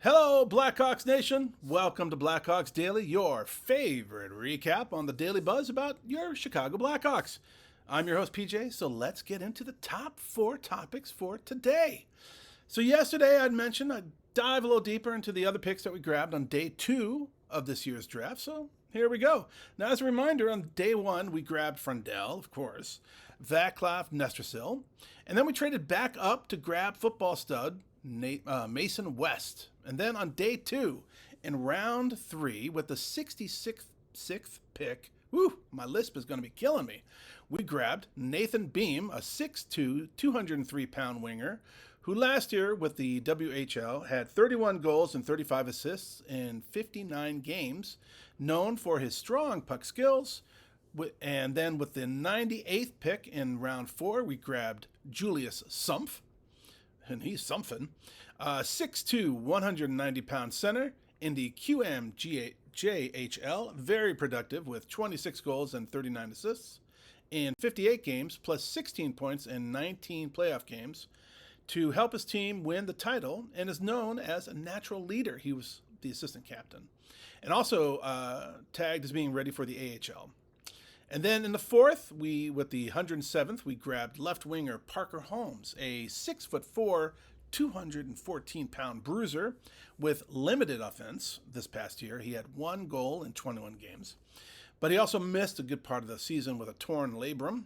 Hello, Blackhawks Nation. Welcome to Blackhawks Daily, your favorite recap on the daily buzz about your Chicago Blackhawks. I'm your host, PJ, so let's get into the top four topics for today. So, yesterday I'd mentioned I'd dive a little deeper into the other picks that we grabbed on day two of this year's draft, so here we go. Now, as a reminder, on day one, we grabbed Frondell, of course, Vaclav Nestrasil, and then we traded back up to grab football stud Mason West. And then on day two, in round three, with the 66th pick, my lisp is going to be killing me, we grabbed Nathan Beam, a 6'2", 203-pound winger, who last year with the WHL had 31 goals and 35 assists in 59 games, known for his strong puck skills. And then with the 98th pick in round four, we grabbed Julius Sumpf, and he's something. 6'2", 190-pound center in the QMJHL, very productive with 26 goals and 39 assists in 58 games, plus 16 points in 19 playoff games to help his team win the title, and is known as a natural leader. He was the assistant captain, and also tagged as being ready for the AHL. And then in the fourth, with the 107th, we grabbed left winger Parker Holmes, a 6'4", 214-pound bruiser with limited offense this past year. He had 1 goal in 21 games, but he also missed a good part of the season with a torn labrum.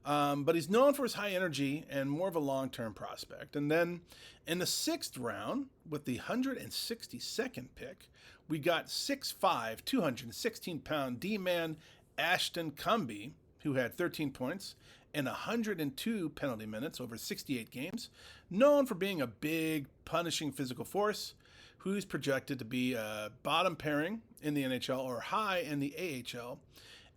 But he's known for his high energy and more of a long-term prospect. And then in the sixth round, with the 162nd pick, we got 6'5", 216-pound D-man Ashton Cumby, who had 13 points and 102 penalty minutes over 68 games, known for being a big, punishing physical force, who's projected to be a bottom pairing in the NHL or high in the AHL.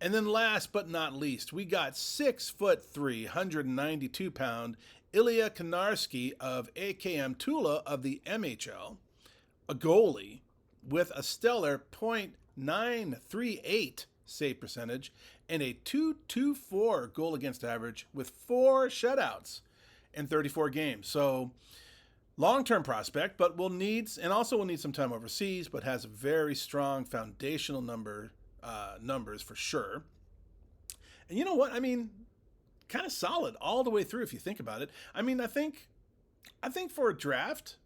And then last but not least, we got 6'3", 192-pound Ilya Konarski of AKM Tula of the MHL, a goalie with a stellar .938 save percentage and a .224 goal against average with 4 shutouts in 34 games. So long-term prospect, but will need some time overseas, but has very strong foundational numbers for sure. And you know what? I mean, kind of solid all the way through if you think about it. I mean, I think for a draft,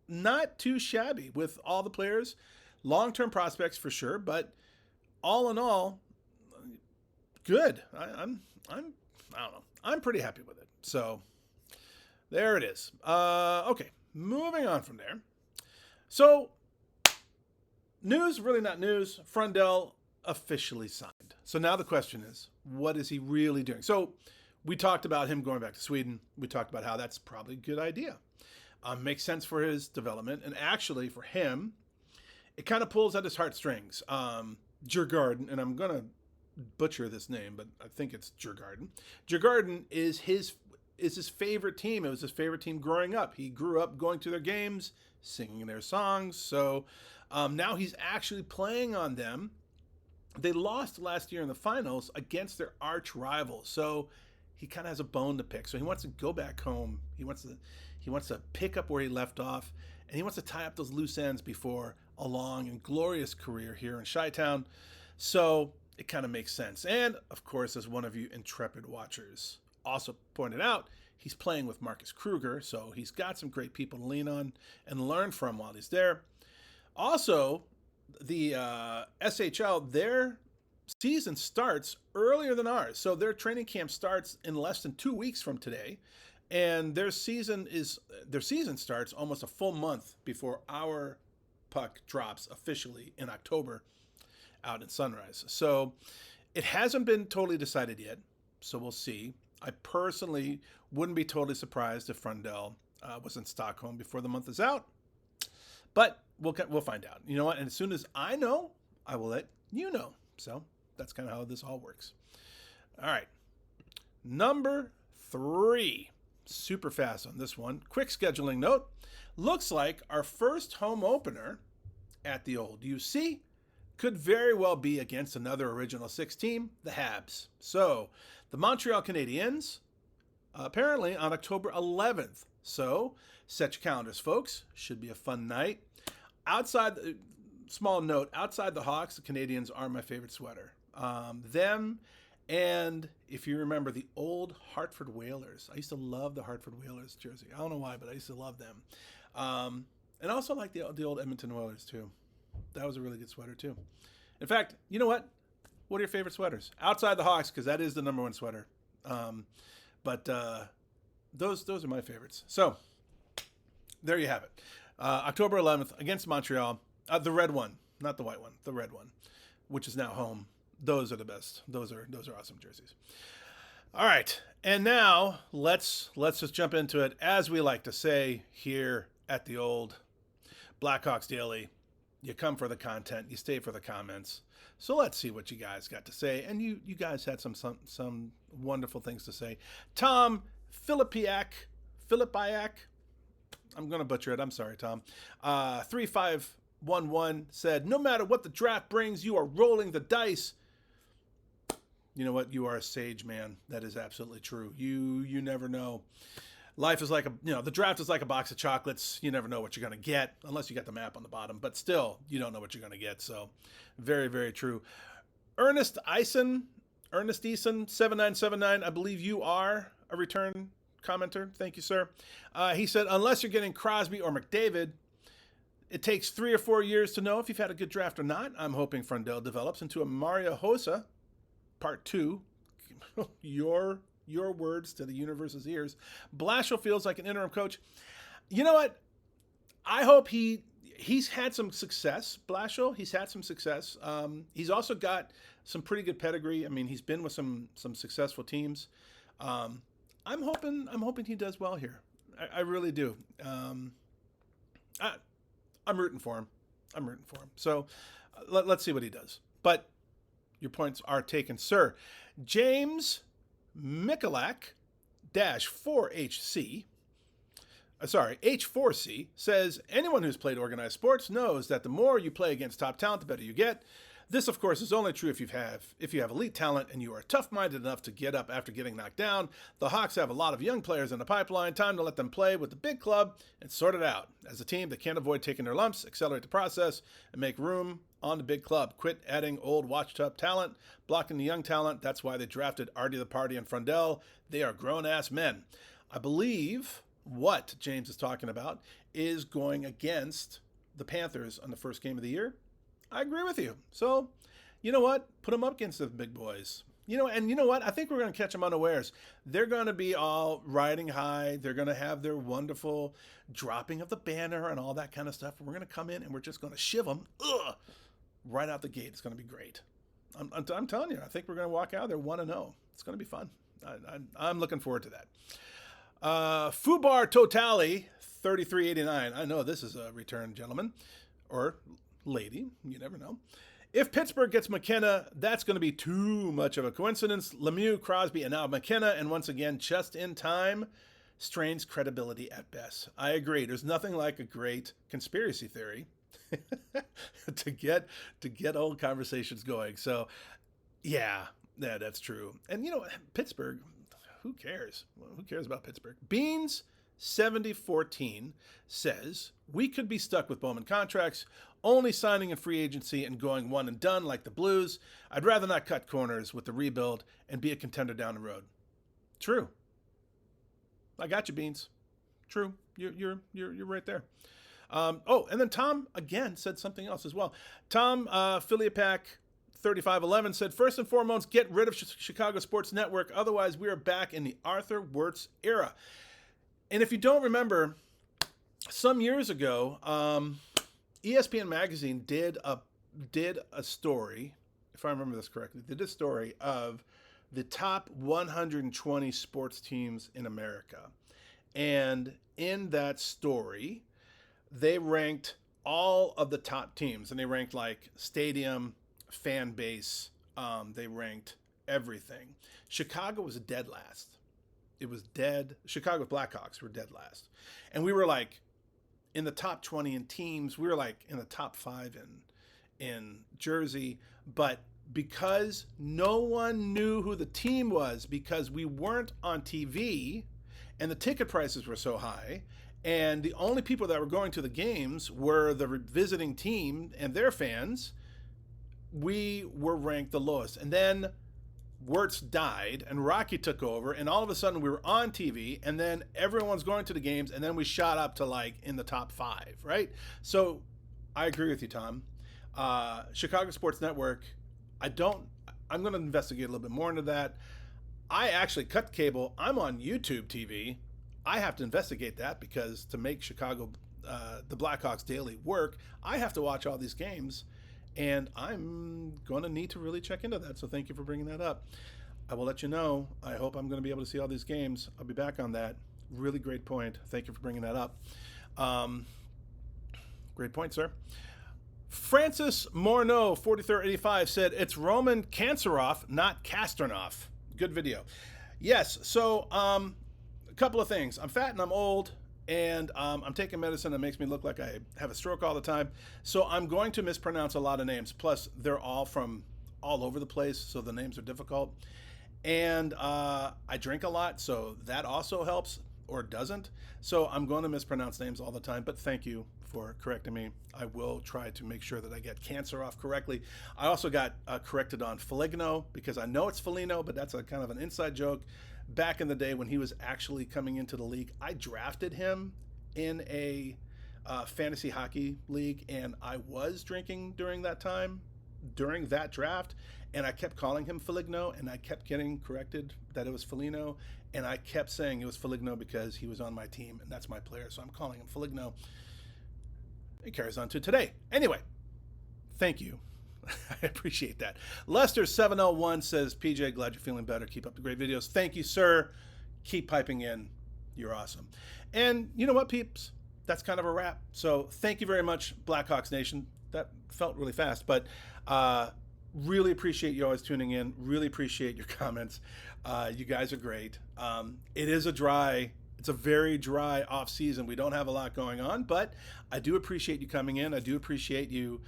not too shabby with all the players, long-term prospects for sure, but all in all, good. I don't know. I'm pretty happy with it. So there it is. Okay, moving on from there. So news, really not news. Frondell officially signed. So now the question is, what is he really doing? So we talked about him going back to Sweden. We talked about how that's probably a good idea. Makes sense for his development, and actually for him, it kind of pulls at his heartstrings. Djurgården, and I'm going to butcher this name, but I think it's Djurgården. Djurgården is his favorite team. It was his favorite team growing up. He grew up going to their games, singing their songs. So now he's actually playing on them. They lost last year in the finals against their arch rival. So he kind of has a bone to pick. So he wants to go back home. He wants to pick up where he left off, and he wants to tie up those loose ends before a long and glorious career here in Chi-Town. So it kind of makes sense. And of course, as one of you intrepid watchers also pointed out, he's playing with Marcus Kruger, so he's got some great people to lean on and learn from while he's there. Also, the SHL, their season starts earlier than ours. So their training camp starts in less than 2 weeks from today. And their season starts almost a full month before our puck drops officially in October out in Sunrise. So it hasn't been totally decided yet, so we'll see. I personally wouldn't be totally surprised if Frondell was in Stockholm before the month is out, but we'll find out. You know what? And as soon as I know, I will let you know. So that's kind of how this all works. All right. Number 3. Super fast on this one. Quick scheduling note. Looks like our first home opener at the old UC could very well be against another Original Six team, the Habs. So the Montreal Canadiens, apparently on October 11th, So set your calendars, folks. Should be a fun night. Small note, outside the Hawks, the Canadians are my favorite sweater. Them, and if you remember the old Hartford Whalers. I used to love the Hartford Whalers jersey. I don't know why, but I used to love them. And also like the old Edmonton Oilers too. That was a really good sweater too. In fact, you know what? What are your favorite sweaters? Outside the Hawks, because that is the number one sweater. But those are my favorites. So there you have it. October 11th against Montreal. The red one, not the white one, the red one, which is now home. Those are the best. Those are awesome jerseys. All right, and now let's just jump into it. As we like to say here at the old Blackhawks Daily, you come for the content, you stay for the comments. So let's see what you guys got to say. And you guys had some wonderful things to say. Tom Filipiak, I'm going to butcher it. I'm sorry, Tom. 3511 said, no matter what the draft brings, you are rolling the dice. You know what? You are a sage, man. That is absolutely true. You never know. Life is like the draft is like a box of chocolates. You never know what you're going to get unless you got the map on the bottom. But still, you don't know what you're going to get. So very, very true. Ernest Eason, 7979, I believe you are a return commenter. Thank you, sir. He said, unless you're getting Crosby or McDavid, it takes 3 or 4 years to know if you've had a good draft or not. I'm hoping Frondell develops into a Mario Hossa, part 2. Your words to the universe's ears. Blashill feels like an interim coach. You know what? I hope he's had some success. Blashill, he's had some success. He's also got some pretty good pedigree. I mean, he's been with some successful teams. I'm hoping he does well here. I really do. I'm rooting for him. So let's see what he does. But your points are taken, sir. James Mikulak -4HC, H4C says, anyone who's played organized sports knows that the more you play against top talent, the better you get. This, of course, is only true if you have elite talent and you are tough-minded enough to get up after getting knocked down. The Hawks have a lot of young players in the pipeline. Time to let them play with the big club and sort it out. As a team that can't avoid taking their lumps, accelerate the process, and make room on the big club. Quit adding old washed-up talent, blocking the young talent. That's why they drafted Artie the Party and Frondell. They are grown-ass men. I believe what James is talking about is going against the Panthers on the first game of the year. I agree with you. So, you know what? Put them up against the big boys. And you know what? I think we're going to catch them unawares. They're going to be all riding high. They're going to have their wonderful dropping of the banner and all that kind of stuff. We're going to come in and we're just going to shiv them right out the gate. It's going to be great. I'm telling you, I think we're going to walk out there 1-0. It's going to be fun. I'm looking forward to that. Fubar Totali, 3389. I know this is a return gentleman or lady. You never know. If Pittsburgh gets McKenna, that's going to be too much of a coincidence. Lemieux, Crosby, and now McKenna, and once again, just in time, strains credibility at best. I agree. There's nothing like a great conspiracy theory to get old conversations going. So, yeah, that's true. And Pittsburgh, who cares? Well, who cares about Pittsburgh? Beans 7014 says, we could be stuck with Bowman contracts, only signing in free agency and going one and done like the Blues. I'd rather not cut corners with the rebuild and be a contender down the road. True. I got you, Beans. True. You're right there. And then Tom again said something else as well. Tom Filiapak 3511 said, first and foremost, get rid of Chicago Sports Network. Otherwise, we are back in the Arthur Wirtz era. And if you don't remember, some years ago, ESPN Magazine did a story, if I remember this correctly, they did a story of the top 120 sports teams in America. And in that story, they ranked all of the top teams, and they ranked like stadium, fan base, they ranked everything. Chicago was dead last. It was dead. Chicago Blackhawks were dead last. And we were like in the top 20 in teams. We were like in the top 5 in Jersey. But because no one knew who the team was, because we weren't on TV and the ticket prices were so high, and the only people that were going to the games were the visiting team and their fans. We were ranked the lowest. And then Wirtz died and Rocky took over, and all of a sudden we were on TV, and then everyone's going to the games, and then we shot up to like in the top 5, right? So I agree with you, Tom. Chicago Sports Network, I'm going to investigate a little bit more into that. I actually cut cable. I'm on YouTube TV. I have to investigate that because to make Chicago, the Blackhawks Daily work, I have to watch all these games, and I'm going to need to really check into that. So thank you for bringing that up. I will let you know. I hope I'm going to be able to see all these games. I'll be back on that. Really great point. Thank you for bringing that up. Great point, sir. Francis Morneau, 4385, said, it's Roman Kanserov, not Kastornov. Good video. Yes, so a couple of things. I'm fat and I'm old, and I'm taking medicine that makes me look like I have a stroke all the time. So I'm going to mispronounce a lot of names. Plus, they're all from all over the place, so the names are difficult. And I drink a lot, so that also helps, or doesn't. So I'm going to mispronounce names all the time, but thank you for correcting me. I will try to make sure that I get Kanserov correctly. I also got corrected on Foligno, because I know it's Foligno, but that's a kind of an inside joke. Back in the day when he was actually coming into the league, I drafted him in a fantasy hockey league, and I was drinking during that time, during that draft, and I kept calling him Foligno, and I kept getting corrected that it was Foligno, and I kept saying it was Foligno because he was on my team, and that's my player, so I'm calling him Foligno. It carries on to today. Anyway, thank you. I appreciate that. Lester701 says, PJ, glad you're feeling better. Keep up the great videos. Thank you, sir. Keep piping in. You're awesome. And you know what, peeps? That's kind of a wrap. So thank you very much, Blackhawks Nation. That felt really fast, but really appreciate you always tuning in. Really appreciate your comments. You guys are great. It is it's a very dry off season. We don't have a lot going on, but I do appreciate you coming in. I do appreciate you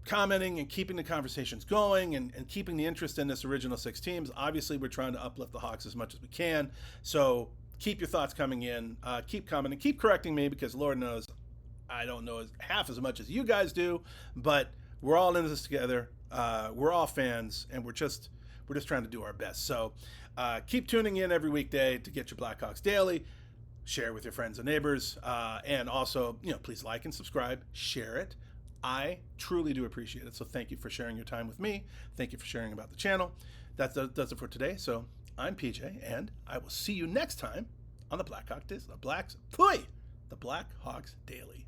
commenting and keeping the conversations going and keeping the interest in this original 6 teams. Obviously, we're trying to uplift the Hawks as much as we can. So keep your thoughts coming in. Keep commenting. Keep correcting me, because Lord knows I don't know half as much as you guys do, but we're all in this together. We're all fans, and we're just trying to do our best. So keep tuning in every weekday to get your Blackhawks Daily. Share with your friends and neighbors, and also, please like and subscribe. Share it. I truly do appreciate it. So thank you for sharing your time with me. Thank you for sharing about the channel. That does it for today. So I'm PJ, and I will see you next time on the Blackhawks Daily.